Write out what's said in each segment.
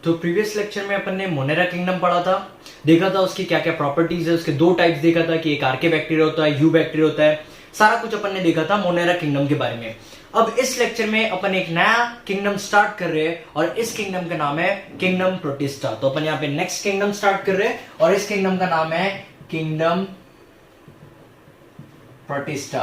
तो previous lecture में अपन ने मोनेरा किंगडम पढ़ा था, देखा था उसकी क्या क्या प्रॉपर्टीज है, उसके दो टाइप्स देखा था कि एक आर्के बैक्टीरिया होता है, यू बैक्टीरिया होता है, सारा कुछ अपन ने देखा था मोनेरा किंगडम के बारे में। अब इस लेक्चर में अपन एक नया किंगडम स्टार्ट कर रहे हैं और इस किंगडम का नाम है किंगडम प्रोटिस्टा। तो अपन यहाँ पे नेक्स्ट किंगडम स्टार्ट कर रहे हैं और इस किंगडम का नाम है किंगडम प्रोटिस्टा।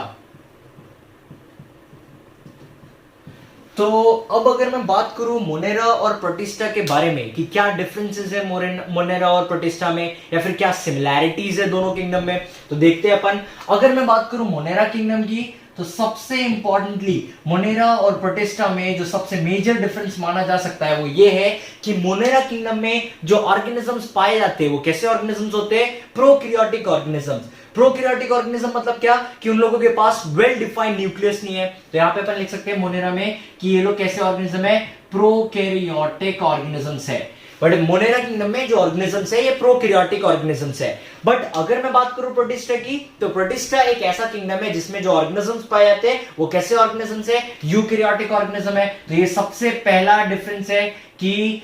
तो अब अगर मैं बात करूं मोनेरा और प्रोटिस्टा के बारे में कि क्या डिफरेंसेस है मोनेरा और प्रोटिस्टा में या फिर क्या सिमिलैरिटीज है दोनों किंगडम में, तो देखते हैं अपन। अगर मैं बात करूं मोनेरा किंगडम की, तो सबसे इंपॉर्टेंटली मोनेरा और प्रोटिस्टा में जो सबसे मेजर डिफरेंस माना जा सकता है वो ये है कि मोनेरा किंगडम में जो ऑर्गेनिजम्स पाए जाते हैं वो कैसे ऑर्गेनिजम्स होते हैं, प्रोकैरियोटिक ऑर्गेनिजम्स। प्रोकैरियोटिक ऑर्गेनिज्म मतलब क्या कि उन लोगों के पास वेल डिफाइंड न्यूक्लियस नहीं है। तो यहां पे अपन लिख सकते हैं मोनेरा में कि ये लोग कैसे ऑर्गेनिज्म है, प्रोकैरियोटिक ऑर्गेनिजम्स है। बट मोनेरा किंगडम में जो ऑर्गेनिजम्स है ये प्रोकैरियोटिक ऑर्गेनिजम्स है। बट अगर मैं बात करूं प्रोटिस्टा की, तो प्रोटिस्टा एक ऐसा किंगडम है जिसमें जो ऑर्गेनिजम्स पाए जाते हैं वो कैसे ऑर्गेनिजम्स है, यूकैरियोटिक ऑर्गेनिज्म है। तो ये सबसे पहला डिफरेंस है कि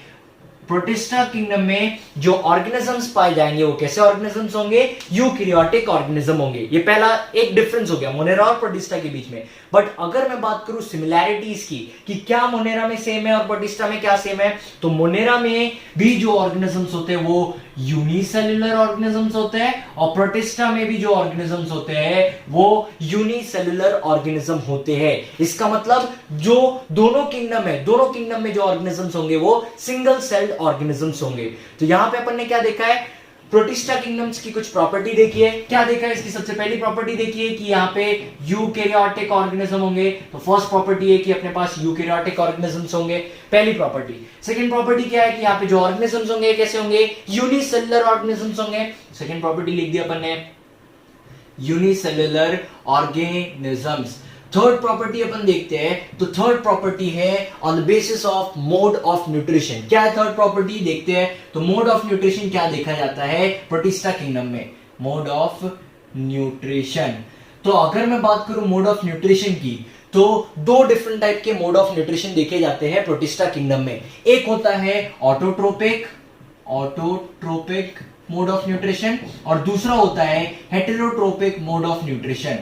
प्रोटिस्टा किंगडम में जो ऑर्गेनिजम्स पाए जाएंगे वो कैसे ऑर्गेनिजम्स होंगे, यूकैरियोटिक ऑर्गेनिज्म होंगे। ये पहला एक डिफरेंस हो गया मोनेरा और प्रोटिस्टा के बीच में। बट अगर मैं बात करूं सिमिलैरिटीज की कि क्या मोनेरा में सेम है और प्रोटिस्टा में क्या सेम है, तो मोनेरा में भी जो ऑर्गेनिजम्स होते हैं वो यूनिसेल्युलर ऑर्गेनिजम्स होते हैं और प्रोटिस्टा में भी जो ऑर्गेनिजम्स होते हैं वो यूनिसेल्युलर ऑर्गेनिज्म होते हैं। इसका मतलब जो दोनों किंगडम है, दोनों किंगडम में जो ऑर्गेनिजम्स होंगे वो सिंगल सेल्ड ऑर्गेनिजम्स होंगे। तो यहां पे अपन ने क्या देखा है, प्रोटिस्टा किंगडम्स की कुछ प्रॉपर्टी देखी है। क्या देखा है, इसकी सबसे पहली प्रॉपर्टी देखी है कि यहाँ पे यूकैरियोटिक ऑर्गेनिज्म होंगे। तो फर्स्ट प्रॉपर्टी है कि अपने पास यूकैरियोटिक ऑर्गेनिजम्स होंगे, पहली प्रॉपर्टी। सेकंड प्रॉपर्टी क्या है कि यहाँ पे जो ऑर्गेनिजम्स होंगे कैसे होंगे, यूनिसेल्युलर ऑर्गेनिजम्स होंगे। सेकंड प्रॉपर्टी लिख दी अपन ने, यूनिसेल्युलर ऑर्गेनिजम्स। थर्ड प्रॉपर्टी अपन देखते हैं, तो थर्ड प्रॉपर्टी है on the basis of mode of nutrition. क्या है थर्ड प्रॉपर्टी, देखते हैं। तो मोड ऑफ न्यूट्रिशन क्या देखा जाता है प्रोटिस्टा किंगडम में, मोड ऑफ न्यूट्रिशन। तो अगर मैं बात करूं मोड ऑफ न्यूट्रिशन की, तो दो डिफरेंट टाइप के मोड ऑफ न्यूट्रिशन देखे जाते हैं प्रोटिस्टा किंगडम में। एक होता है ऑटोट्रोपिक मोड ऑफ न्यूट्रिशन और दूसरा होता है heterotrophic mode of nutrition.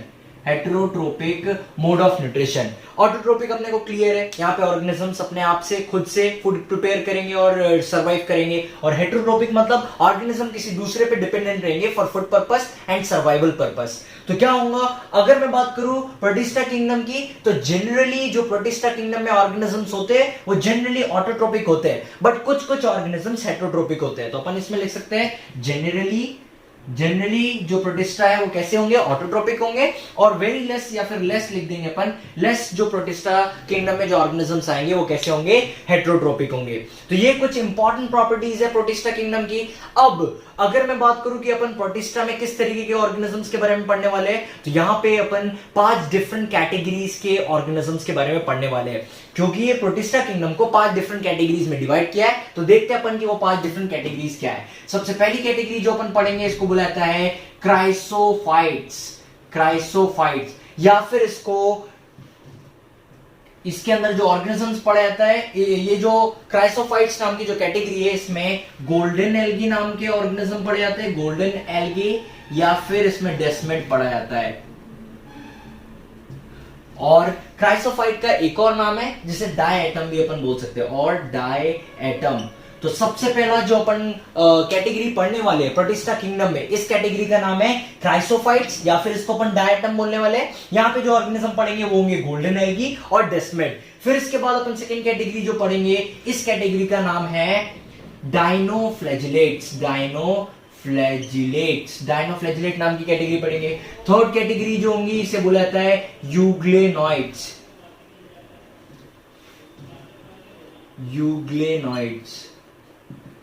Heterotrophic mode of nutrition. Autotrophic अपने को क्लियर है, यहाँ पे ऑर्गेनिजम्स अपने आप से खुद से फूड प्रिपेयर करेंगे और सरवाइव करेंगे। और हेटेरोट्रोपिक मतलब ऑर्गेनिज्म किसी दूसरे पे डिपेंडेंट रहेंगे for food purpose and survival purpose. तो क्या होगा, अगर मैं बात करूं प्रोटिस्टा किंगडम की, तो जनरली जो प्रोटिस्टा किंगडम में ऑर्गेनिजम्स होते हैं वो जनरली ऑटोट्रोपिक होते हैं, बट कुछ कुछ ऑर्गेनिजम्स हेटेरोट्रोपिक होते हैं। तो अपन इसमें लिख सकते हैं जनरली जो प्रोटिस्टा है वो कैसे होंगे, ऑटोट्रोपिक होंगे। और वेरी लेस या फिर लेस लिख देंगे अपन, लेस जो प्रोटिस्टा किंगडम में जो ऑर्गेनिजम्स आएंगे वो कैसे होंगे, हेटेरोट्रोपिक होंगे। तो ये कुछ इंपॉर्टेंट प्रॉपर्टीज है प्रोटिस्टा किंगडम की। अब अगर मैं बात करूं कि अपन प्रोटिस्टा में किस तरीके के ऑर्गेनिजम्स के बारे में पढ़ने वाले हैं, तो यहां पे अपन 5 डिफरेंट कैटेगरीज के ऑर्गेनिजम्स के बारे में पढ़ने वाले हैं। क्योंकि ये प्रोटिस्टा किंगडम को 5 डिफरेंट कैटेगरीज में डिवाइड किया है, तो देखते हैं अपन कि वो 5 डिफरेंट कैटेगरीज क्या है। सबसे पहली कैटेगरी जो अपन पढ़ेंगे इसको बुलाता है क्राइसोफाइट्स, या फिर इसके अंदर जो ऑर्गेनिजम्स पढ़ा जाता है, ये जो क्राइसोफाइट्स नाम की जो कैटेगरी है इसमें गोल्डन एल्गी नाम के ऑर्गेनिज्म पढ़े जाते हैं, गोल्डन एल्गी, या फिर इसमें डेस्मेड पढ़ा जाता है। और क्राइसोफाइट का एक और नाम है जिसे डायएटम भी अपन बोल सकते हैं, और डायएटम। तो सबसे पहला जो अपन कैटेगरी पढ़ने वाले हैं प्रोटिस्टा किंगडम में, इस कैटेगरी का नाम है क्राइसोफाइट्स, या फिर इसको अपन डायएटम बोलने वाले हैं। यहाँ पे जो ऑर्गेनिज्म पढ़ेंगे वो होंगे गोल्डन एल्गी और डेस्मेड। फिर इसके बाद अपन सेकेंड कैटेगरी जो पढ़ेंगे, इस कैटेगरी का नाम है डायनोफ्लैजिलेट्स नाम की कैटेगरी पढ़ेंगे। थर्ड कैटेगरी जो होंगी इसे बोला जाता है यूग्लेनॉइड्स।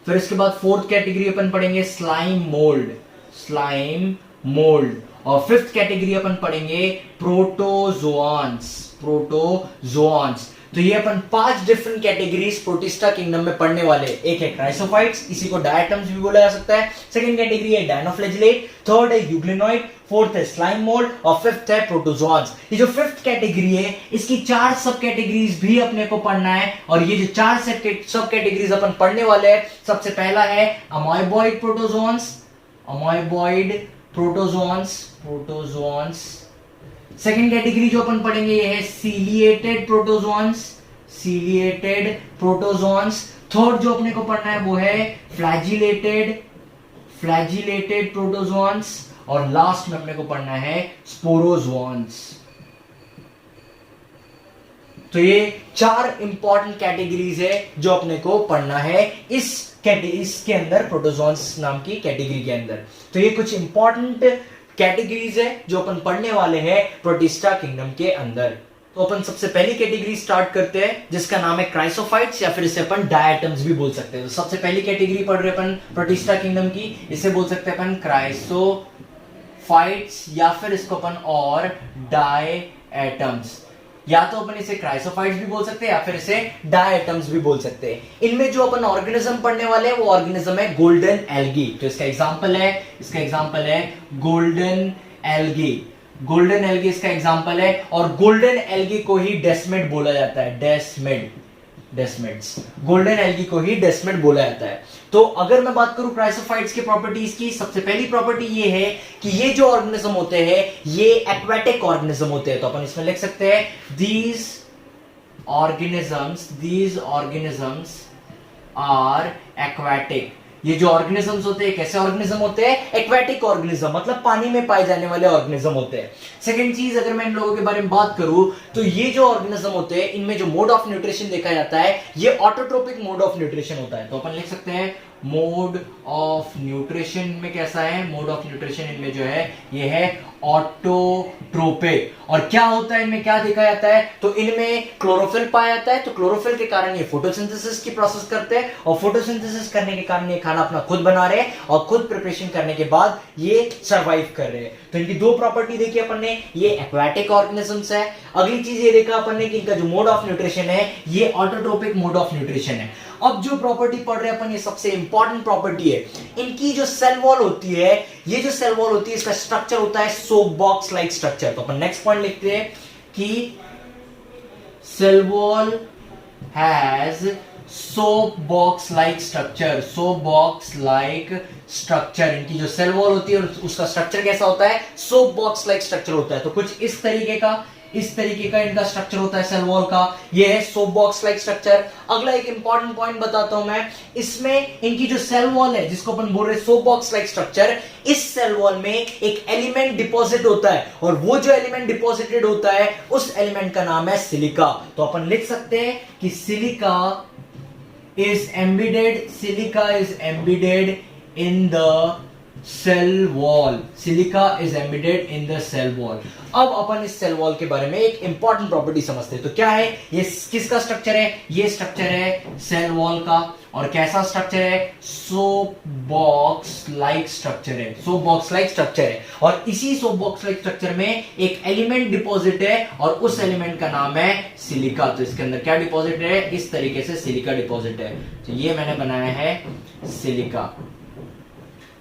फिर इसके बाद फोर्थ कैटेगरी अपन पढ़ेंगे स्लाइम मोल्ड। और फिफ्थ कैटेगरी अपन पढ़ेंगे प्रोटोजोआंस। तो ये अपन 5 डिफरेंट कैटेगरीज प्रोटिस्टा किंगडम में पढ़ने वाले। एक है क्राइसोफाइट्स, इसी को डायटम्स भी बोला जा सकता है। सेकंड कैटेगरी है डायनोफ्लैजिलेट, थर्ड है यूग्लिनॉइड, फोर्थ है स्लाइम मोल्ड और फिफ्थ है प्रोटोजोआंस। ये जो फिफ्थ कैटेगरी है इसकी 4 सब कैटेगरीज भी अपने को पढ़ना है, और ये जो 4 सब कैटेगरीज अपन पढ़ने वाले हैं, सबसे पहला है अमोइबॉइड प्रोटोजोआंस, अमोइबॉइड प्रोटोजोआंस। सेकेंड कैटेगरी जो अपन पढ़ेंगे ये है सीलिएटेड प्रोटोजोआंस, सीलिएटेड प्रोटोजोआंस। थर्ड जो अपने को पढ़ना है वो है फ्लैजिलेटेड प्रोटोजोआंस, और लास्ट में अपने को पढ़ना है स्पोरोजोआंस। तो ये 4 इंपॉर्टेंट कैटेगरीज है जो अपने को पढ़ना है इसके अंदर, प्रोटोजोआंस नाम की कैटेगरी के अंदर। तो ये कुछ इंपॉर्टेंट कैटेगरीज है जो अपन पढ़ने वाले हैं प्रोटिस्टा किंगडम के अंदर। तो अपन सबसे पहली कैटेगरी स्टार्ट करते हैं जिसका नाम है क्राइसोफाइट्स, या फिर इसे अपन डायटम्स भी बोल सकते हैं। तो सबसे पहली कैटेगरी पढ़ रहे अपन प्रोटिस्टा किंगडम की, इसे बोल सकते हैं अपन क्राइसोफाइट्स, या फिर इसको अपन और डायटम्स, या तो अपन इसे क्राइसोफाइट्स भी बोल सकते हैं या फिर इसे डायटम्स भी बोल सकते हैं। इनमें जो अपन ऑर्गेनिज्म पढ़ने वाले हैं वो ऑर्गेनिज्म है गोल्डन एल्गी। तो इसका एग्जांपल है गोल्डन एल्गी, गोल्डन एल्गी इसका एग्जांपल है, और गोल्डन एल्गी को ही डेस्मिड बोला जाता है, डेस्मिड्स, गोल्डन एल्गी को ही डेस्मिड बोला जाता है। तो अगर मैं बात करूं क्राइसोफाइट्स की प्रॉपर्टीज की, सबसे पहली प्रॉपर्टी ये है कि ये जो ऑर्गेनिज्म होते हैं ये एक्वेटिक ऑर्गेनिज्म होते हैं। तो अपन इसमें लिख सकते हैं these organisms are aquatic। ये जो ऑर्गेनिजम्स होते हैं कैसे ऑर्गेनिज्म होते हैं? एक्वेटिक ऑर्गेनिज्म, मतलब पानी में पाए जाने वाले ऑर्गेनिज्म होते हैं। सेकंड चीज, अगर मैं इन लोगों के बारे में बात करूं तो ये जो ऑर्गेनिज्म होते हैं इनमें जो मोड ऑफ न्यूट्रिशन देखा जाता है ये ऑटोट्रोपिक मोड ऑफ न्यूट्रिशन होता है। तो अपन लिख सकते हैं मोड ऑफ न्यूट्रिशन में कैसा है? मोड ऑफ न्यूट्रिशन इनमें जो है ये है ऑटोट्रोपिक। और क्या होता है इनमें, क्या देखा जाता है? तो इनमें क्लोरोफिल पाया जाता है, तो क्लोरोफिल के कारण ये फोटोसिंथेसिस की प्रोसेस करते हैं, और फोटोसिंथेसिस करने के कारण ये खाना अपना खुद बना रहे हैं, और खुद प्रिपरेशन करने के बाद ये सर्वाइव कर रहे हैं। तो इनकी 2 प्रॉपर्टी देखी अपन ने, ये एक्वाटिक ऑर्गेनिजम्स है। अगली चीज ये देखा अपन ने कि इनका जो मोड ऑफ न्यूट्रिशन है ये ऑटोट्रोपिक मोड ऑफ न्यूट्रिशन है। अब जो प्रॉपर्टी पढ़ रहे हैं अपन, ये सबसे इंपॉर्टेंट प्रॉपर्टी है। इनकी जो सेल वॉल होती है, ये जो सेल वॉल होती है इसका स्ट्रक्चर होता है सोप बॉक्स लाइक स्ट्रक्चर। तो अपन नेक्स्ट पॉइंट लिखते हैं कि cell wall has soap box like structure, soap box like structure. इनकी जो सेल वॉल होती है उसका स्ट्रक्चर कैसा होता है? सोप बॉक्स लाइक स्ट्रक्चर होता है। तो कुछ इस तरीके का इनका स्ट्रक्चर होता है सेल वॉल का, ये है सोप बॉक्स लाइक स्ट्रक्चर। अगला एक इंपॉर्टेंट पॉइंट बताता हूं मैं, इसमें इनकी जो सेल वॉल है जिसको अपन बोल रहे हैं सोप बॉक्स लाइक स्ट्रक्चर, इस सेल वॉल में एक एलिमेंट डिपॉजिट होता है, और वो जो एलिमेंट डिपॉजिटेड होता है उस एलिमेंट का नाम है सिलिका। तो अपन लिख सकते हैं कि silica is embedded in the cell wall, silica is embedded in the cell wall. अब अपन इस सेल वॉल के बारे में एक इंपॉर्टेंट प्रॉपर्टी समझते हैं। तो क्या है ये, किसका स्ट्रक्चर है? ये स्ट्रक्चर है सेल वॉल का, और कैसा स्ट्रक्चर है? सोप बॉक्स लाइक स्ट्रक्चर है, सोप बॉक्स लाइक स्ट्रक्चर है। और इसी सोप बॉक्स लाइक स्ट्रक्चर में एक एलिमेंट डिपॉजिट है, और उस एलिमेंट का नाम है सिलिका। तो इसके अंदर क्या डिपॉजिट है? इस तरीके से सिलिका डिपॉजिट है। तो ये मैंने बनाया है सिलिका,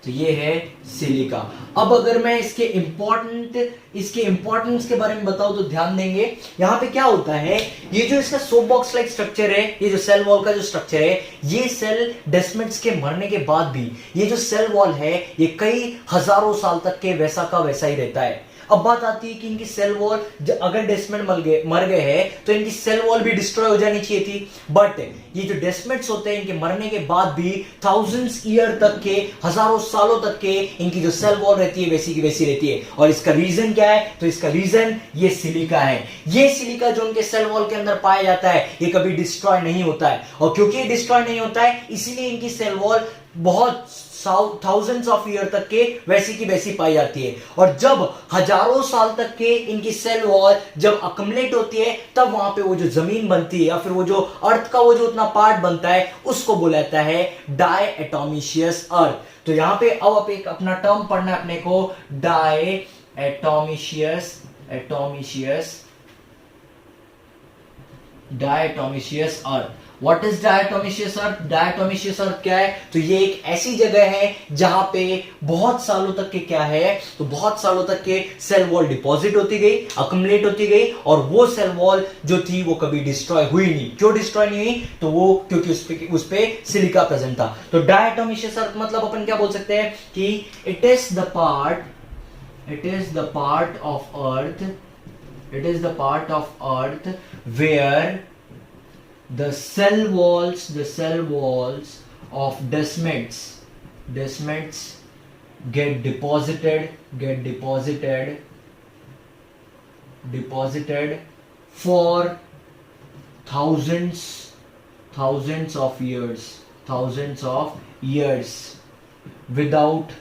तो ये है सिलिका। अब अगर मैं इसके इंपॉर्टेंस के बारे में बताऊं तो ध्यान देंगे, यहां पे क्या होता है, ये जो इसका सोप बॉक्स लाइक स्ट्रक्चर है, ये जो सेल वॉल का जो स्ट्रक्चर है, ये सेल डेस्मिड्स के मरने के बाद भी ये जो सेल वॉल है ये कई हजारों साल तक के वैसा का वैसा ही रहता है। अब बात आती है कि इनकी सेल वॉल, अगर डेस्मिड मर गए हैं तो इनकी सेल वॉल भी डिस्ट्रॉय हो जानी चाहिए थी, बट ये जो डेस्मिड्स होते हैं इनके मरने के बाद भी थाउजेंड्स ईयर तक के, हजारों सालों तक के इनकी जो सेल वॉल रहती है वैसी की वैसी रहती है। और इसका रीजन क्या है? तो इसका रीजन ये सिलिका है। ये सिलिका जो उनके सेल वॉल के अंदर पाया जाता है ये कभी डिस्ट्रॉय नहीं होता है, और क्योंकि ये डिस्ट्रॉय नहीं होता है इसीलिए इनकी सेल वॉल बहुत थाउजेंड्स ऑफ ईयर तक के वैसी की वैसी पाई जाती है। और जब हजारों साल तक के इनकी सेल वॉल जब अकमलेट होती है तब वहां पे वो जो जमीन बनती है, या फिर वो जो अर्थ का वो जो उतना पार्ट बनता है उसको बोला जाता है डायएटोमिशियस अर्थ। तो यहां पे अब एक अपना टर्म पढ़ना है अपने को, डायएटोमिशियस डायटोमिशियस अर्थ। व्हाट इज डायटोमिशियस अर्थ? डायटोमिशियस अर्थ क्या है? तो ये एक ऐसी जगह है जहां पे बहुत सालों तक के क्या है, तो बहुत सालों तक के सेल वॉल डिपॉजिट होती गई, अकुमुलेट होती गई, और वो सेल वॉल जो थी वो कभी डिस्ट्रॉय हुई नहीं। क्यों डिस्ट्रॉय नहीं हुई? तो वो क्योंकि उस पे सिलिका प्रेजेंट था। तो डायटोमिशियस अर्थ मतलब अपन क्या बोल सकते हैं कि it is the part of earth where the cell walls of desmids get deposited for thousands of years without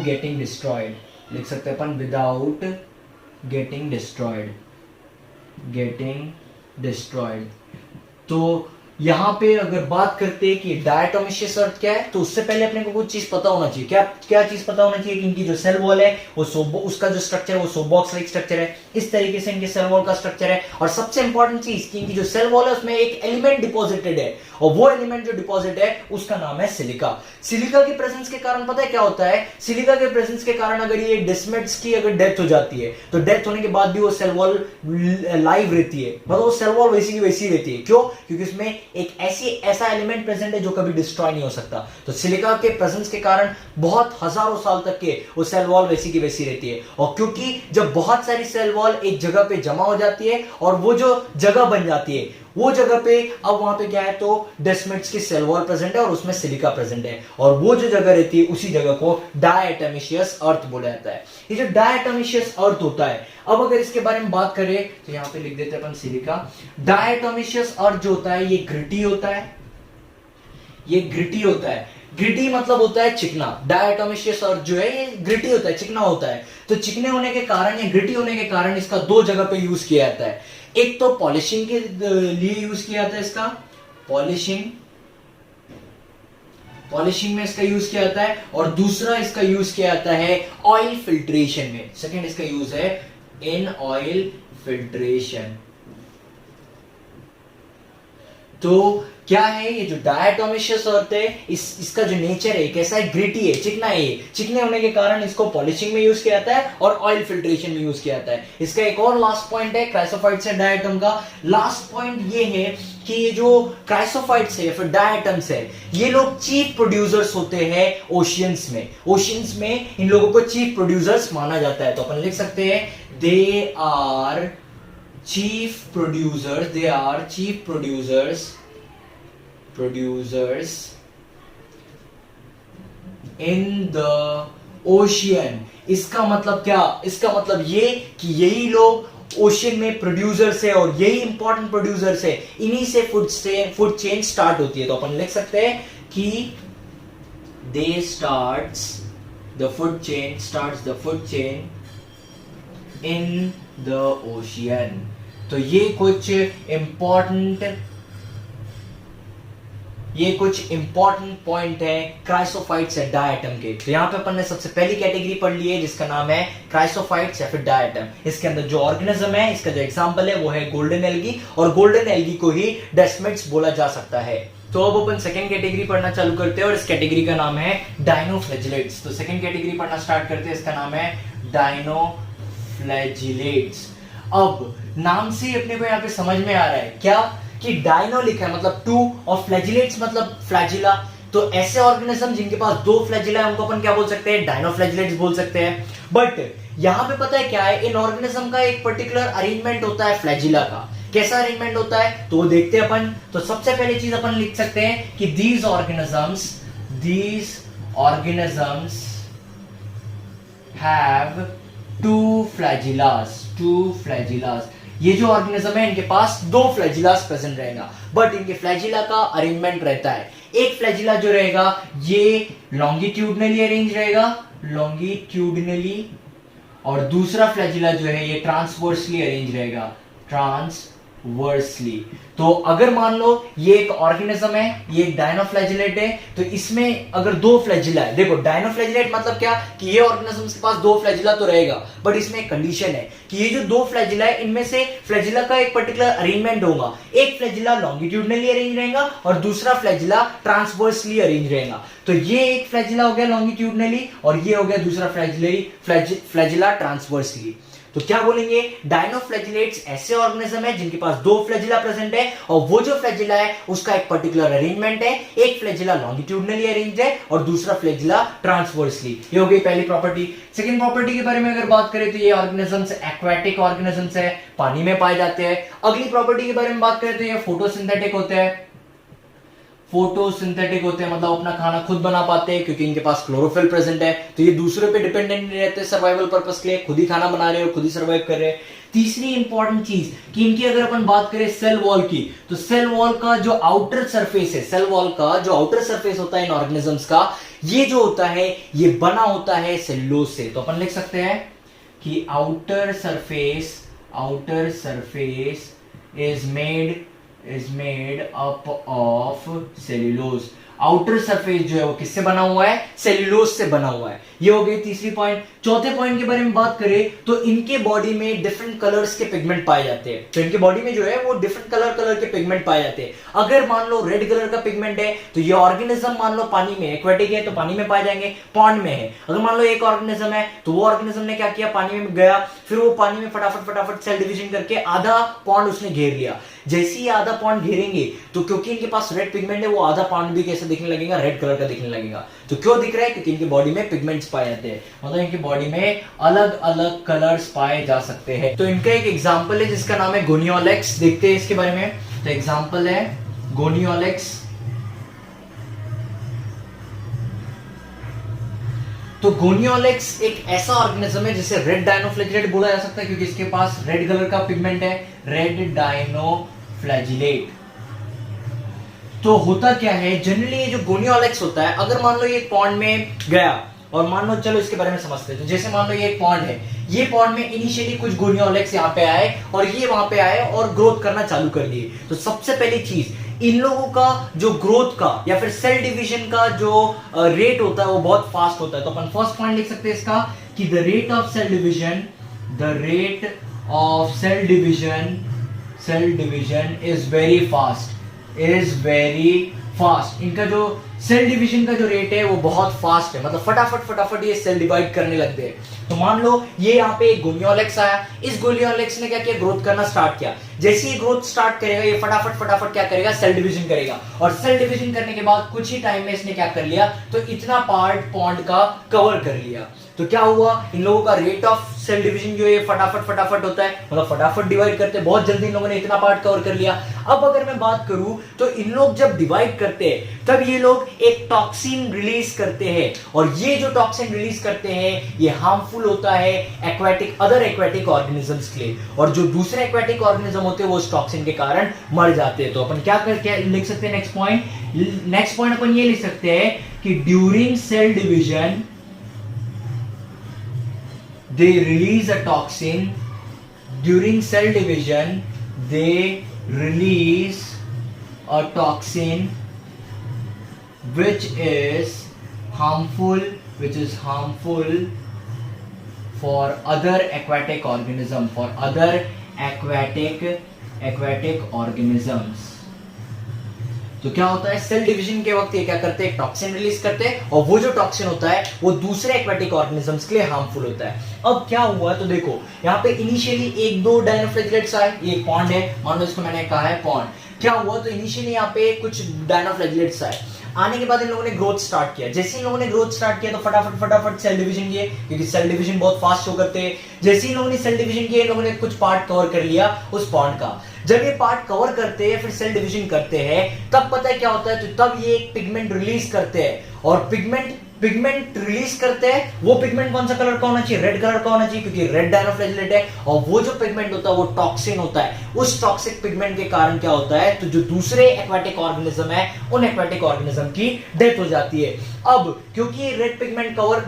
getting destroyed। लिख सकते हैं अपन without getting destroyed। तो यहां पे अगर बात करते हैं कि डायटोमिशियस अर्थ क्या है, तो उससे पहले अपने को कुछ चीज पता होना चाहिए। क्या चीज पता होना चाहिए कि इनकी जो सेल वॉल है वो उसका जो स्ट्रक्चर है वो सोप बॉक्स लाइक स्ट्रक्चर है। इस तरीके से इनके सेल वॉल का स्ट्रक्चर है। और सबसे इंपॉर्टेंट चीज कि इनकी जो सेल वॉल है उसमें एक एलिमेंट डिपॉजिटेड है, और वो एलिमेंट जो डिपॉजिट है उसका नाम है सिलिका। सिलिका के प्रेजेंस के कारण पता है क्या होता है? सिलिका के प्रेजेंस के कारण अगर ये डेस्मिड्स की अगर डेथ हो जाती है तो डेथ होने के बाद भी वो सेल वॉल लाइव रहती है, मतलब वो सेल वॉल वैसी की वैसी रहती है। क्यों? क्योंकि उसमें एक ऐसा एलिमेंट प्रेजेंट है जो कभी डिस्ट्रॉय नहीं हो सकता। तो सिलिका के प्रेजेंस के कारण बहुत हजारों साल तक के वो सेल वॉल वैसी की वैसी रहती है। और क्योंकि जब बहुत सारी सेल वॉल एक जगह पे जमा हो जाती है और वो जो जगह बन जाती है, वो जगह पे अब वहां पे क्या है, तो डेस्मिड्स की सेल वॉल प्रेजेंट है और उसमें सिलिका प्रेजेंट है, और वो जो जगह रहती है उसी जगह को डायटोमिशियस अर्थ बोला जाता है। ये जो डायटोमिशियस अर्थ होता है, अब अगर इसके बारे में बात करें तो यहां पे लिख देते हैं अपन सिलिका। डायटोमिशियस अर्थ जो होता है ये ग्रिटी होता है, ग्रिटी मतलब होता है चिकना। डायटोमिशियस अर्थ जो है ये ग्रिटी होता है, चिकना होता है। तो चिकने होने के कारण या ग्रिटी होने के कारण इसका दो जगह पे यूज किया जाता है। एक तो पॉलिशिंग के लिए यूज किया जाता है इसका, पॉलिशिंग में इसका यूज किया जाता है, और दूसरा इसका यूज किया जाता है ऑयल फिल्ट्रेशन में। सेकंड इसका यूज है इन ऑयल फिल्ट्रेशन। तो क्या है ये जो डायटोमिशियस अर्थ है, इसका जो नेचर है कैसा है? ग्रिटी है, चिकना है। चिकने होने के कारण इसको पॉलिशिंग में यूज किया जाता है और ऑयल फिल्ट्रेशन में यूज किया जाता है। इसका एक और लास्ट पॉइंट है क्राइसोफाइट्स एंड डायटम का। लास्ट पॉइंट ये है कि ये जो क्राइसोफाइट्स है या फिर डायटम्स है, ये लोग चीफ प्रोड्यूसर्स होते हैं ओशियंस में इन लोगों को चीफ प्रोड्यूसर्स माना जाता है। तो अपन लिख सकते हैं they are chief producers in the ocean. इसका मतलब क्या? इसका मतलब ये कि यही लोग ओशियन में प्रोड्यूसर्स है और यही इंपॉर्टेंट प्रोड्यूसर्स है, इन्हीं से फूड चेन स्टार्ट होती है। तो अपन लिख सकते हैं कि they starts the food chain in the ocean. तो ये कुछ इंपॉर्टेंट पॉइंट है क्राइसोफाइट्स या डायटम के। तो यहां पे अपन ने सबसे पहली कैटेगरी पढ़ ली है जिसका नाम है क्राइसोफाइट्स या फिर डायटम। इसके अंदर जो ऑर्गेनिज्म है, इसका जो एग्जांपल है वो है गोल्डन एल्गी, और गोल्डन एल्गी को ही डेस्मिड्स बोला जा सकता है। तो अब अपन सेकंड कैटेगरी पढ़ना चालू करते हैं और इस कैटेगरी का नाम है डायनोफ्लैजिलेट्स। तो सेकंड कैटेगरी पढ़ना स्टार्ट करते हैं, इसका नाम है डायनोफ्लैजिलेट्स। अब नाम से अपने को यहाँ पे समझ में आ रहा है क्या कि डायनो लिखा है मतलब टू और फ्लैजिलेट्स मतलब फ्लैजिला। तो ऐसे ऑर्गेनिज्म जिनके पास दो फ्लैजिला है उनको अपन क्या बोल सकते हैं? डायनोफ्लैजिलेट्स बोल सकते हैं। बट यहां पे पता है क्या है, इन ऑर्गेनिज्म का एक पर्टिकुलर अरेंजमेंट होता है फ्लैजिला का। कैसा अरेंजमेंट होता है तो वो देखते हैं अपन। तो सबसे पहली चीज अपन लिख सकते हैं कि these organisms have two flagella। ये जो ऑर्गेनिज्म है इनके पास दो फ्लैजिलास प्रेजेंट रहेगा, बट इनके फ्लैजिला का अरेंजमेंट रहता है। एक फ्लैजिला जो रहेगा ये लॉन्गिट्यूडनली अरेंज रहेगा, और दूसरा फ्लैजिला जो है ये ट्रांसवर्सली अरेंज रहेगा, ट्रांसवर्सली ट्रांसवर्सली। तो अगर मान लो ये एक ऑर्गेनिज्म है, ये एक डायनोफ्लैजिलेट है, तो इसमें अगर दो फ्लैजिला है, देखो डायनोफ्लैजिलेट मतलब क्या कि ये ऑर्गेनिज्म के पास दो फ्लैजिला तो रहेगा, बट इसमें एक कंडीशन है कि ये जो दो फ्लैजिला है इनमें से फ्लैजिला का एक पर्टिकुलर अरेंजमेंट होगा। एक फ्लैजिला लॉन्गिट्यूडनली अरेंज रहेगा और दूसरा फ्लैजिला ट्रांसवर्सली अरेंज रहेगा। तो ये एक फ्लैजिला हो गया लॉन्गिट्यूडनली और ये हो गया दूसरा फ्लैजिला ट्रांसवर्सली। तो क्या बोलेंगे, डायनोफ्लैजिलेट्स ऐसे ऑर्गेनिज्म है जिनके पास दो फ्लैजिला प्रेजेंट है और वो जो फ्लैजिला है उसका एक पर्टिकुलर अरेंजमेंट है। एक फ्लैजिला लॉन्गिट्यूडनली अरेंज्ड है और दूसरा फ्लैजिला ट्रांसवर्सली। ये हो गई पहली प्रॉपर्टी। सेकंड प्रॉपर्टी के बारे में अगर बात करें तो ये ऑर्गेनिजम्स एक्वाटिक ऑर्गेनिजम्स है, पानी में पाए जाते हैं। अगली प्रॉपर्टी के बारे में बात करें तो ये फोटोसिंथेटिक होते हैं। फोटोसिंथेटिक होते हैं मतलब अपना खाना खुद बना पाते हैं क्योंकि इनके पास क्लोरोफिल प्रेजेंट है। तो ये दूसरे पे डिपेंडेंट नहीं रहते सर्वाइवल पर्पस के लिए, खुद ही खाना बना रहे हो, खुद ही सर्वाइव कर रहे हैं। तीसरी इंपॉर्टेंट चीज कि इनकी अगर अपन बात करें सेल वॉल की, तो सेल वॉल का जो आउटर सरफेस है, सेल वॉल का जो आउटर सरफेस होता है इन ऑर्गेनिजम्स का, ये जो होता है ये बना होता है सेलुलोज से। तो अपन लिख सकते हैं कि outer surface is made up of cellulose। Outer surface जो है वो किससे बना हुआ है, सेल्यूलोज से बना हुआ है। ये हो गई तीसरी पॉइंट। चौथे पॉइंट के बारे में बात करें तो इनके बॉडी में डिफरेंट कलर्स के पिगमेंट पाए जाते हैं। तो इनके बॉडी में जो है वो डिफरेंट कलर के पिगमेंट पाए जाते हैं। अगर मान लो रेड कलर का पिगमेंट है तो ये ऑर्गेनिज्म मान लो पानी में, एक्वेटिक है तो पानी में पाए जाएंगे, पॉन्ड में है। अगर मान लो एक ऑर्गेनिज्म है तो वो ऑर्गेनिज्म ने क्या किया, पानी में गया, फिर वो पानी में फटाफट सेल डिवीजन करके आधा पॉन्ड उसने घेर लिया। जैसे ही आधा पॉन्ड घेरेंगे तो क्योंकि इनके पास रेड पिगमेंट है वो आधा पॉन्ड भी कैसे दिखने लगेगा, रेड कलर का दिखने लगेगा। तो क्यों दिख रहा है, क्योंकि इनकी बॉडी में पिगमेंट्स पाए जाते हैं, मतलब इनकी बॉडी में अलग अलग कलर्स पाए जा सकते हैं। तो इनका एक एग्जांपल है जिसका नाम है गोनियोलेक्स। देखते हैं इसके बारे में। तो एग्जांपल है गोनियोलेक्स। तो गोनियोलेक्स एक ऐसा ऑर्गेनिज्म है जिसे रेड डायनोफ्लैजिलेट बोला जा सकता है क्योंकि इसके पास रेड कलर का पिगमेंट है, रेड डायनोफ्लैजिलेट। तो होता क्या है, जनरली ये जो गोनियोलेक्स होता है, अगर मान लो ये पॉन्ड में गया और मान लो, चलो इसके बारे में समझते हैं। तो जैसे मान लो ये एक पॉन्ड है, ये पॉन्ड में इनिशियली कुछ गोनियोलेक्स यहाँ पे आए और ये वहां पे आए और ग्रोथ करना चालू कर दिए। तो सबसे पहली चीज, इन लोगों का जो ग्रोथ का या फिर सेल डिवीजन का जो रेट होता है वो बहुत फास्ट होता है। तो अपन फर्स्ट पॉइंट लिख सकते हैं इसका कि the rate of cell division is very fast. इनका जो सेल डिवीजन का जो रेट है वो बहुत फास्ट है, मतलब फटाफट ये सेल डिवाइड करने लगते हैं। तो मान लो ये यहाँ पे एक गोनियोलेक्स आया, इस गोनियोलेक्स ने क्या किया, ग्रोथ करना स्टार्ट किया। जैसे ही ग्रोथ स्टार्ट करेगा ये फटाफट क्या करेगा, सेल डिवीजन करेगा। और सेल डिवीजन करने के बाद कुछ ही टाइम में इसने क्या कर लिया, तो इतना पार्ट पॉन्ड का कवर कर लिया। तो क्या हुआ, इन लोगों का रेट ऑफ सेल डिवीजन जो है फटाफट होता है, मतलब फटाफट डिवाइड करते हैं, बहुत जल्दी इन लोगों ने इतना पार्ट कवर कर लिया। अब अगर मैं बात करूं तो इन लोग जब डिवाइड करते हैं तब ये लोग एक टॉक्सिन रिलीज करते हैं और ये जो टॉक्सिन रिलीज करते हैं ये हार्मफुल होता है अदर एक्वेटिक ऑर्गेनिजम्स के लिए, और जो दूसरे एक्वेटिक ऑर्गेनिज्म होते हैं वो उस टॉक्सिन के कारण मर जाते हैं। तो अपन क्या लिख सकते हैं, नेक्स्ट पॉइंट अपन ये लिख सकते हैं कि during cell division they release a toxin, during cell division they release a toxin which is harmful for other aquatic organisms। तो क्या होता है, सेल डिवीजन के वक्त ये क्या करते हैं, टॉक्सिन रिलीज करते हैं और वो जो टॉक्सिन होता है वो दूसरे एक्वेटिक ऑर्गेनिजम्स के लिए हार्मफुल होता है। अब क्या हुआ, तो देखो यहाँ पे इनिशियली एक दो डायनोफ्लैजिलेट्स आए, ये पॉन्ड है, मान लो इसको मैंने कहा है पॉन्ड। क्या हुआ, तो इनिशियली यहाँ पे कुछ डायनोफ्लैजिलेट्स आए, आने के बाद इन लोगों ने ग्रोथ स्टार्ट किया। जैसे इन लोगों ने ग्रोथ स्टार्ट किया तो फटाफट सेल डिवीजन किए, क्योंकि सेल डिवीजन बहुत फास्ट शो करते हैं। जैसे इन लोगों ने सेल डिवीजन किया, इन लोगों ने कुछ पार्ट कवर कर लिया उस पॉन्ड का। जब ये पार्ट कवर करते हैं फिर सेल डिवीजन करते हैं, तब पता है क्या होता है, तो तब ये एक पिगमेंट रिलीज करते हैं और पिगमेंट रिलीज करते हैं, वो पिगमेंट कौन सा कलर का होना चाहिए? रेड कलर का होना चाहिए, क्योंकि रेड डायनोफ्लैजेलेट है। और वो जो पिगमेंट होता है वो टॉक्सिन होता है। उस टॉक्सिक पिगमेंट के कारण क्या होता है, तो जो दूसरे एक्वाटिक ऑर्गेनिज्म है उन एक्वाटिक ऑर्गेनिज्म की डेथ हो जाती है। अब क्योंकि ये रेड पिगमेंट कवर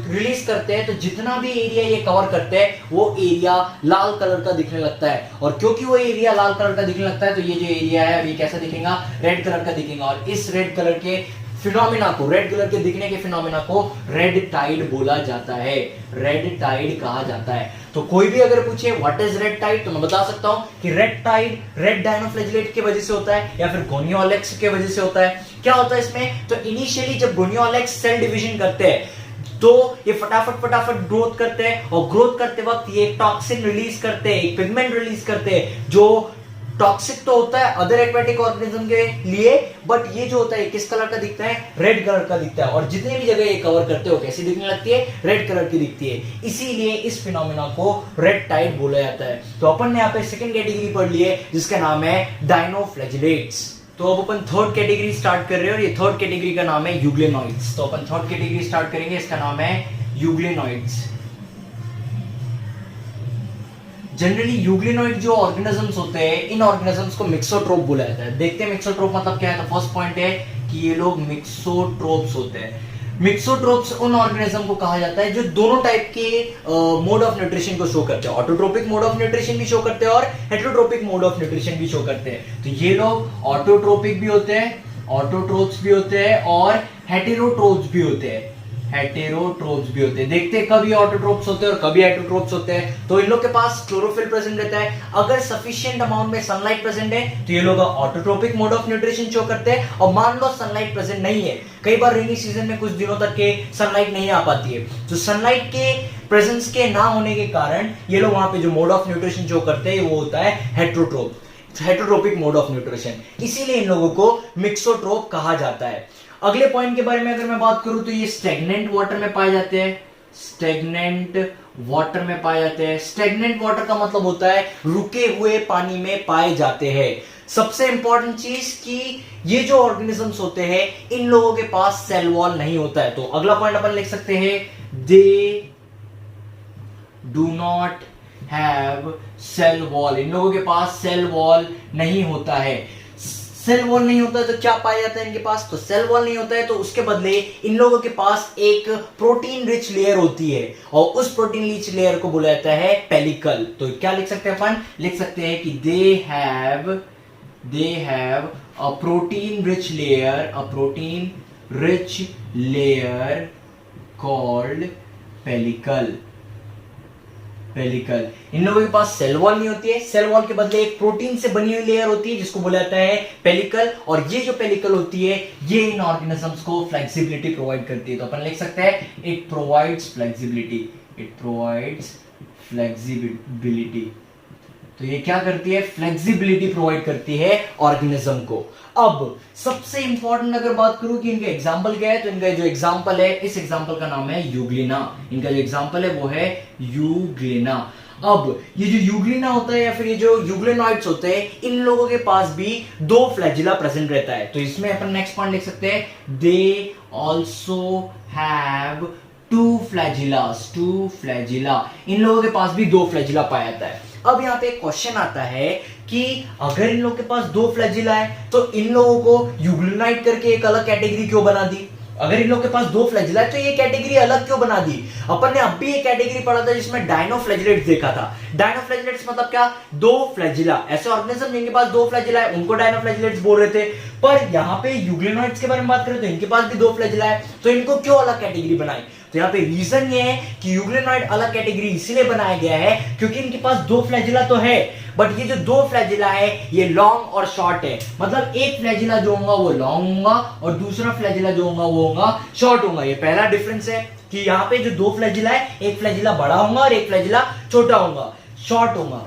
रिलीज करते हैं, तो जितना भी एरिया ये कवर करते हैं वो एरिया लाल कलर का दिखने लगता है। और क्योंकि वो एरिया लाल कलर का दिखने लगता है, तो ये जो एरिया है ये कैसा दिखेगा? रेड कलर का दिखेगा। और इस रेड कलर के फिनोमिना को, रेड कलर के दिखने के फिनोमिना को रेड टाइड बोला जाता है, रेड टाइड कहा जाता है। तो कोई भी अगर पूछे व्हाट इज रेड टाइड, तो मैं बता सकता हूं कि रेड टाइड रेड डायनोफ्लैजेलेट की वजह से होता है या फिर गोनियोलेक्स की वजह से होता है। क्या होता है इसमें? तो इनिशियली जब गोनियोलेक्स सेल डिवीजन करते हैं तो ये फटाफट ग्रोथ करते हैं, और ग्रोथ करते वक्त ये टॉक्सिन रिलीज करते हैं, एक पिगमेंट रिलीज करते हैं जो टॉक्सिक तो होता है अदर एक्वाटिक ऑर्गेनिज्म के लिए, बट ये जो होता है किस कलर का दिखता है? रेड कलर का दिखता है। और जितनी भी जगह ये कवर करते हो कैसी दिखने लगती है? रेड कलर की दिखती है। इसीलिए इस फिनोमेना को रेड टाइड बोला जाता है। तो अपन ने यहाँ पे सेकंड कैटेगरी पढ़ ली है जिसका नाम है डायनोफ्लैजेलेट्स। तो अब अपन थर्ड कैटेगरी स्टार्ट कर रहे हैं, और ये थर्ड कैटेगरी का नाम है यूग्लेनॉइड्स। तो अपन थर्ड कैटेगरी स्टार्ट करेंगे, इसका नाम है यूग्लेनॉइड्स। जनरली यूग्लिनॉइड जो ऑर्गेनिजम्स होते हैं, इन ऑर्गेनिजम्स को मिक्सोट्रोप बोला जाता है। देखते हैं मिक्सोट्रोप मतलब क्या है। तो फर्स्ट पॉइंट है कि ये लोग मिक्सोट्रोप्स होते हैं। मिक्सोट्रोप्स उन ऑर्गेनिज्म को कहा जाता है जो दोनों टाइप के मोड ऑफ न्यूट्रिशन को शो करते हैं। ऑटोट्रोपिक मोड ऑफ न्यूट्रिशन भी शो करते हैं और हेटेरोट्रोपिक मोड ऑफ न्यूट्रिशन भी शो करते हैं। तो ये लोग ऑटोट्रोपिक भी होते हैं, ऑटोट्रोप्स भी होते हैं और हेटेरोट्रोप्स भी होते हैं, हेटेरोट्रोप्स भी होते हैं। देखते हैं कभी ऑटोट्रोप्स होते हैं और कभी हेटेरोट्रोप्स होते हैं। तो इन लोग के पास क्लोरोफिल प्रेजेंट रहता है। अगर सफिशिएंट अमाउंट में सनलाइट प्रेजेंट है तो ये लोग autotrophic mode of nutrition show करते हैं। और मान लो सनलाइट प्रेजेंट नहीं है, कई बार रेनी सीजन में कुछ दिनों तक के सनलाइट नहीं आ पाती है, तो सनलाइट के प्रेजेंस के ना होने के कारण ये लोग वहां पे जो मोड ऑफ न्यूट्रिशन शो करते हैं वो होता है हेटेरोट्रोप, हेटेरोट्रोपिक मोड ऑफ न्यूट्रिशन। इसीलिए इन लोगों को मिक्सोट्रोप कहा जाता है। अगले पॉइंट के बारे में अगर मैं बात करूं तो ये स्टेगनेंट वाटर में पाए जाते हैं, स्टेगनेंट वाटर में पाए जाते हैं। स्टेगनेंट वाटर का मतलब होता है रुके हुए पानी में पाए जाते हैं। सबसे इंपॉर्टेंट चीज कि ये जो ऑर्गेनिजम्स होते हैं इन लोगों के पास सेल वॉल नहीं होता है। तो अगला पॉइंट अपन लिख सकते हैं, they do not have cell wall. इन लोगों के पास सेल वॉल नहीं होता है। सेल वॉल नहीं होता है तो क्या पाया जाता है इनके पास? तो सेल वॉल नहीं होता है तो उसके बदले इन लोगों के पास एक प्रोटीन रिच लेयर होती है, और उस प्रोटीन रिच लेयर को बोला जाता है पेलिकल। तो क्या लिख सकते हैं अपन? लिख सकते हैं कि they have a protein rich layer called pellicle. इन लोगों के पास सेल वॉल नहीं होती है, सेल वॉल के बदले एक प्रोटीन से बनी हुई लेयर होती है जिसको बोला जाता है पेलिकल। और ये जो पेलिकल होती है ये इन ऑर्गेनिजम्स को फ्लेक्सिबिलिटी प्रोवाइड करती है। तो अपन लिख सकते हैं इट प्रोवाइड्स फ्लेक्सिबिलिटी। तो ये क्या करती है? फ्लेक्सिबिलिटी प्रोवाइड करती है ऑर्गेनिज्म को। अब सबसे इंपॉर्टेंट अगर बात करूं कि इनका एग्जांपल क्या है, तो इनका जो एग्जांपल है, इस एग्जांपल का नाम है यूग्लिना। इनका जो एग्जांपल है वो है यूग्लिना। अब ये जो यूग्लिना होता है या फिर ये जो यूग्लिनॉइड्स होते हैं, इन लोगों के पास भी दो फ्लैजिला प्रेजेंट रहता है। तो इसमें अपन नेक्स्ट पॉइंट लिख सकते हैं, they also have two flagella. इन लोगों के पास भी दो फ्लैजिला पाया जाता है। अब यहाँ पे एक क्वेश्चन आता है कि अगर इन लोगों के पास दो फ्लैजिला है तो इन लोगों को यूग्लिनाइड करके एक अलग कैटेगरी क्यों बना दी? अगर इन लोगों के पास दो फ्लैजिला है तो ये कैटेगरी अलग क्यों बना दी? अपन ने अब भी एक कैटेगरी पढ़ा था जिसमें डायनोफ्लैजिलेट्स देखा था। डायनोफ्लैजिलेट्स मतलब क्या? दो फ्लैजिला। ऐसे ऑर्गेनिज्म जिनके पास दो फ्लैजिला है उनको डायनोफ्लैजिलेट्स बोल रहे थे। पर यहाँ पे यूग्लिनॉइड्स के बारे में बात करें तो इनके पास भी दो फ्लैजिला है, तो इनको क्यों अलग कैटेगरी बनाई? तो यहाँ पे रीजन ये है कि यूग्लिनॉइड अलग कैटेगरी इसलिए बनाया गया है क्योंकि इनके पास दो फ्लैजिला तो है, बट ये जो दो फ्लैजिला है ये लॉन्ग और शॉर्ट है। मतलब एक फ्लैजिला जो होगा वो लॉन्ग होगा और दूसरा फ्लैजिला जो होगा वो होगा शॉर्ट होगा। ये पहला डिफरेंस है कि यहाँ पे जो दो फ्लैजिला है, एक फ्लैजिला बड़ा होगा और एक फ्लैजिला छोटा होगा, शॉर्ट होगा,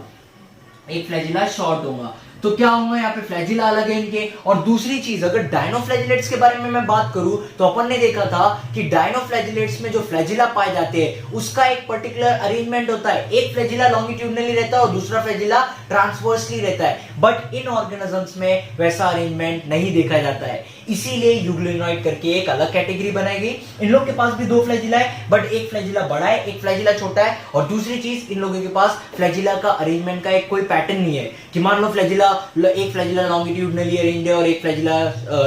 एक फ्लैजिला शॉर्ट होगा। तो क्या होगा, यहाँ पे फ्लैजिला अलग है इनके। और दूसरी चीज, अगर डायनोफ्लैजिलेट्स के बारे में मैं बात करूं तो अपन ने देखा था कि डायनोफ्लैजिलेट्स में जो फ्लैजिला पाए जाते हैं उसका एक पर्टिकुलर अरेंजमेंट होता है। एक फ्लैजिला लॉन्गिट्यूडनली रहता है और दूसरा फ्लैजिला ट्रांसवर्सली रहता है, बट इन ऑर्गेनिजम्स में वैसा अरेंजमेंट नहीं देखा जाता है। इसीलिए यूग्लिनॉइड करके एक अलग कैटेगरी बनाई गई। इन लोग के पास भी दो फ्लैजिला है, बट एक फ्लैजिला बड़ा है, एक फ्लैजिला छोटा है। और दूसरी चीज, इन लोगों के पास फ्लैजिला का अरेंजमेंट का एक कोई पैटर्न नहीं है कि मान लो फ्लैजिला, एक फ्लैजिला लॉन्गिट्यूडनली अरेंज्ड है और एक फ्लैजिला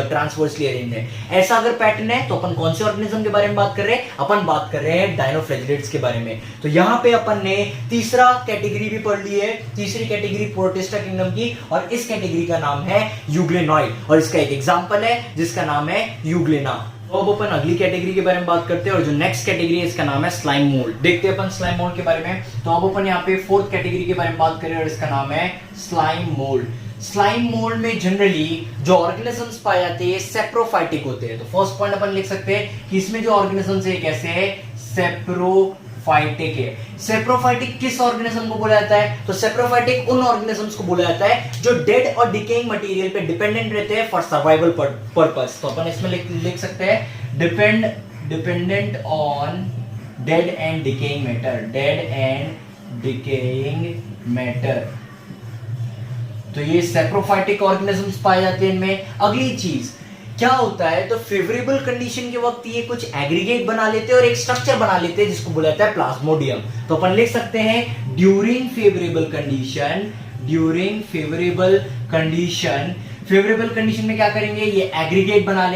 ट्रांसवर्सली अरेंज्ड है। ऐसा अगर पैटर्न है तो अपन कौन से ऑर्गेनिज्म के बारे में बात कर रहे हैं? अपन बात कर रहे हैं डायनोफ्लैजिलेट्स के बारे में। तो यहाँ पे अपन ने तीसरा कैटेगरी भी पढ़ ली है, तीसरी कैटेगरी प्रोटिस्टा किंगडम की, और इस कैटेगरी का नाम है यूग्लिनॉइड, और इसका एक एग्जांपल है जिसका नाम है यूग्लिना। तो अब अपन अगली कैटेगरी के बारे में बात करते हैं, और जो नेक्स्ट कैटेगरी है इसका नाम है स्लाइम मोल्ड। देखते हैं अपन स्लाइम मोल्ड के बारे में। तो अब अपन यहाँ पे फोर्थ कैटेगरी के बारे में बात करें और इसका नाम है स्लाइम मोल्ड। स्लाइम मोल्ड में जनरली जो ऑर्गेनिजम्स पाए जाते हैं सेप्रोफाइटिक होते हैं। तो फर्स्ट पॉइंट अपन लिख सकते हैं कि इसमें जो ऑर्गेनिजम्स है कैसे है, सेप्रोफाइटिक है। सेप्रोफाइटिक किस ऑर्गेनिज्म को बोला जाता है? तो सेप्रोफाइटिक उन ऑर्गेनिजम्स को बोला जाता है जो डेड और डिकेइंग मटेरियल पे डिपेंडेंट रहते हैं फॉर सर्वाइवल पर्पस। तो अपन इसमें लिख सकते हैं dependent on dead and decaying matter, dead and decaying matter. तो ये सेप्रोफाइटिक ऑर्गेनिजम्स पाए जाते हैं इनमें। अगली चीज क्या होता है, तो फेवरेबल कंडीशन के वक्त ये कुछ एग्रीगेट बना लेते हैं और एक स्ट्रक्चर बना लेते हैं जिसको बोला जाता है प्लाज्मोडियम। तो अपन लिख सकते हैं ड्यूरिंग फेवरेबल कंडीशन में क्या करेंगे, ये एग्रीगेट बना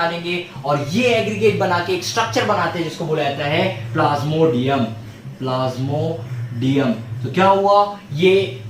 लेंगे और ये एग्रीगेट बना के एक स्ट्रक्चर बनाते हैं जिसको बोला जाता है प्लाज्मोडियम। तो क्या हुआ, ये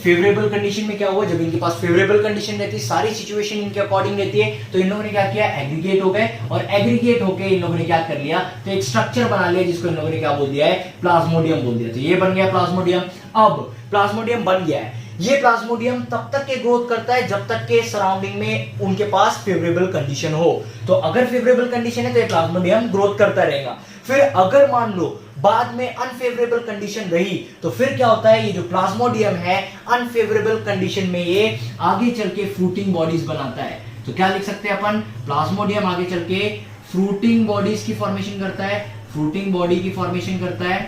फेवरेबल कंडीशन में क्या हुआ, जब इनके पास फेवरेबल कंडीशन रहती है, सारी सिचुएशन इनके अकॉर्डिंग रहती है, तो इन लोगों ने क्या किया, एग्रीगेट हो गए, और एग्रीगेट होके इन लोगों ने क्या कर लिया, तो एक स्ट्रक्चर बना लिया जिसको इन लोगों ने क्या बोल दिया है, प्लाज्मोडियम बोल दिया। तो ये बन गया प्लाज्मोडियम। अब प्लाज्मोडियम बन गया है, ये प्लाज्मोडियम तब तक के ग्रोथ करता है जब तक के सराउंडिंग में उनके पास फेवरेबल कंडीशन हो। तो अगर फेवरेबल कंडीशन है तो ये प्लाज्मोडियम ग्रोथ करता रहेगा। फिर अगर मान लो बाद में अनफेवरेबल कंडीशन रही तो फिर क्या होता है, ये जो प्लाज्मोडियम है अनफेवरेबल कंडीशन में ये आगे चल के फ्रूटिंग बॉडीज बनाता है। तो क्या लिख सकते हैं अपन, प्लाज्मोडियम आगे चल के फ्रूटिंग बॉडीज की फॉर्मेशन करता है। फ्रूटिंग बॉडी की फॉर्मेशन करता है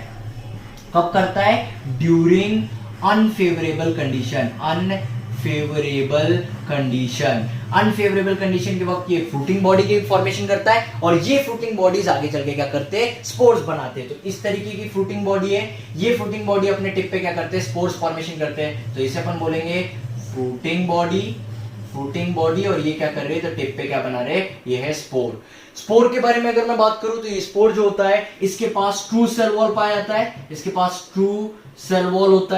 कब करता है, ड्यूरिंग अनफेवरेबल कंडीशन के वक्त ये फ्रूटिंग बॉडी की फॉर्मेशन करता है, और ये फ्रूटिंग बॉडीज आगे चल के क्या करते हैं, स्पोर्स बनाते हैं। तो इस तरीके की फ्रूटिंग बॉडी है, ये फ्रूटिंग बॉडी अपने टिप पे क्या करते हैं, स्पोर्स फॉर्मेशन करते हैं। तो इसे अपन बोलेंगे फ्रूटिंग बॉडी, और ये क्या कर रहे हैं, तो टिप पे क्या बना रहे हैं, ये है स्पोर। स्पोर के बारे में अगर मैं बात करूं तो ये स्पोर जो होता है इसके पास ट्रू सेल वॉल पाया जाता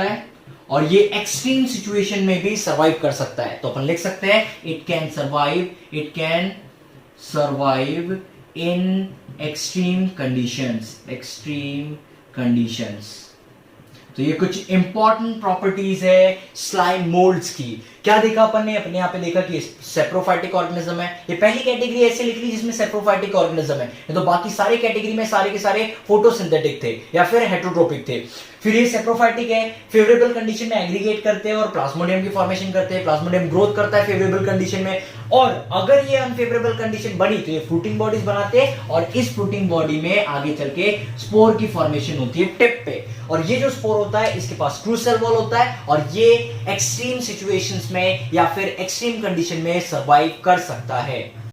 है, और ये एक्सट्रीम सिचुएशन में भी सरवाइव कर सकता है। तो अपन लिख सकते हैं it can survive in extreme conditions. तो ये कुछ इंपॉर्टेंट प्रॉपर्टीज है स्लाइम मोल्ड्स की। क्या देखा अपन ने, अपने यहाँ पे देखा कि सेप्रोफाइटिक ऑर्गेनिज्म है। ये पहली कैटेगरी ऐसे लिख ली जिसमें सेप्रोफाइटिक ऑर्गेनिज्म है, तो बाकी सारे कैटेगरी में सारे के सारे फोटोसिंथेटिक थे या फिर हेटरोट्रोपिक थे। फिर ये सेप्रोफाइटिक है, फेवरेबल कंडीशन में एग्रीगेट करते हैं और प्लाज्मोडियम की फॉर्मेशन करते हैं, प्लाज्मोडियम ग्रोथ करता है फेवरेबल कंडीशन में, और अगर ये अनफेवरेबल कंडीशन बनी तो ये फ्रूटिंग बॉडीज बनाते हैं, और इस फ्रूटिंग बॉडी में आगे चल के स्पोर की फॉर्मेशन होती है टिप पे, और ये जो स्पोर होता है इसके पास ट्रू सेल वॉल होता है, और ये एक्सट्रीम सिचुएशंस में या फिर एक्सट्रीम कंडीशन में सर्वाइव कर सकता है।